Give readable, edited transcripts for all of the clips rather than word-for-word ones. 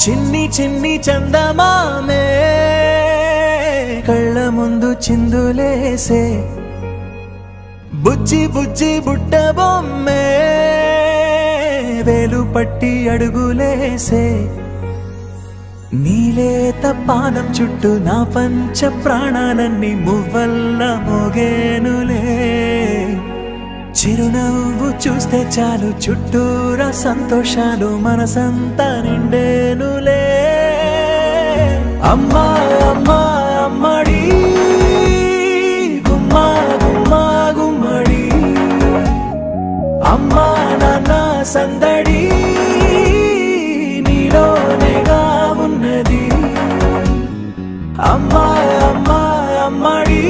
చిన్ని చిన్ని చందమామే కళ్ళ ముందు చిందులేసే బుజ్జి బుజ్జి బుట్ట బొమ్మే వేలు పట్టి అడుగులేసే నీలేత పాదం చుట్టూ నా పంచ ప్రాణాలన్నీ మువ్వల్ల మోగేనులే చిరునవ్వు చూస్తే చాలు చుట్టూరా సంతోషాలు మనసంతా నిండేనులే అమ్మా అమ్మా అమ్మడి గుమ్మా గుమ్మా గుమ్మడి అమ్మా నాన్న సందడి నీలోనేగా ఉన్నది అమ్మా అమ్మా అమ్మడి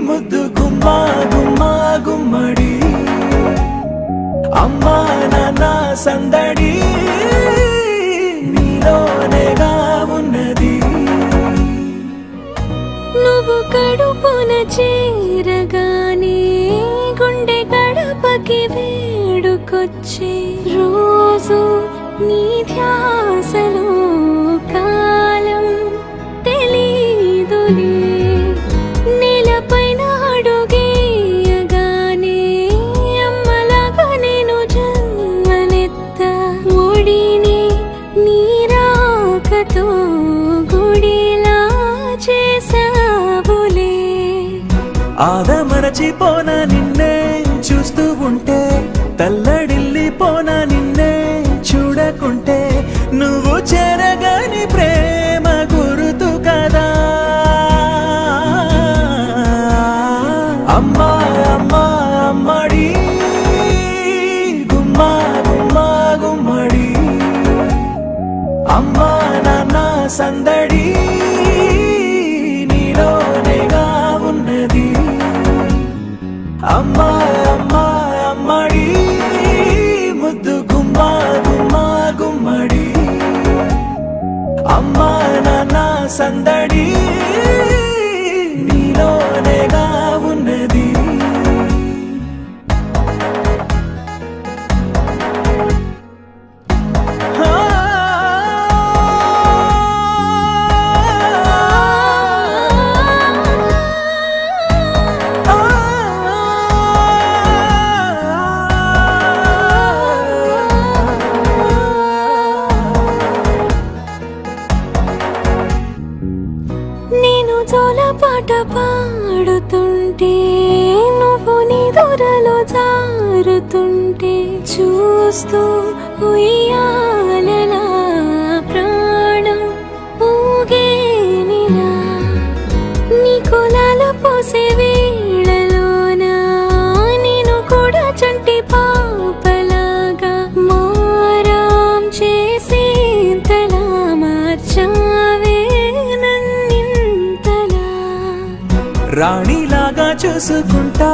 ముద్దు గుమ్మా గుమ్మా గుమ్మడి అమ్మా నాన్న సందడి నీలోనేగా ఉన్నది నువ్వు కడుపున చేరగానే గుండె గడపకి వేడుకొచ్చే రోజు నీ ధ్యాసలో కాలం తెలీదులే నేలపైన అడుగేయగానే అమ్మలాగా నేను జన్మనెత్త ఒడిని నీ రాకతో గుడిలా చేసావులే ఆదమరచిపోనా నిన్నే చూస్తూ ఉంటే తల్లడిల్లిపోనా నిన్నే చూడకుంటే నువ్వు చెరగని ప్రేమ గురుతు కదా అమ్మా అమ్మా అమ్మడి గుమ్మా గుమ్మా గుమ్మడి అమ్మా నాన్న సందడి నీలోనేగా ఉన్నది అమ్మా అమ్మా అమ్మడి ముద్దు గుమ్మా గుమ్మా గుమ్మడి అమ్మా నాన్న సందడి నీలోనేగా ఉన్నది నేను జోలపాట పాడుతుంటే నువ్వు నీ దూరలో జారుతుంటే చూస్తూ ఉయ్యాలలా ప్రాణం ఊగేనిలా నీ కులాల పోసే వేళలోన నేను కూడా చంటి పాపలాగా మారాం చేసేంతలా మార్చావే రాణిలాగా చూసుకుంటా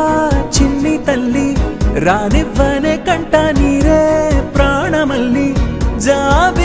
చిన్ని తల్లి రానివ్వనే కంట నీరే ప్రాణమల్లి జాబి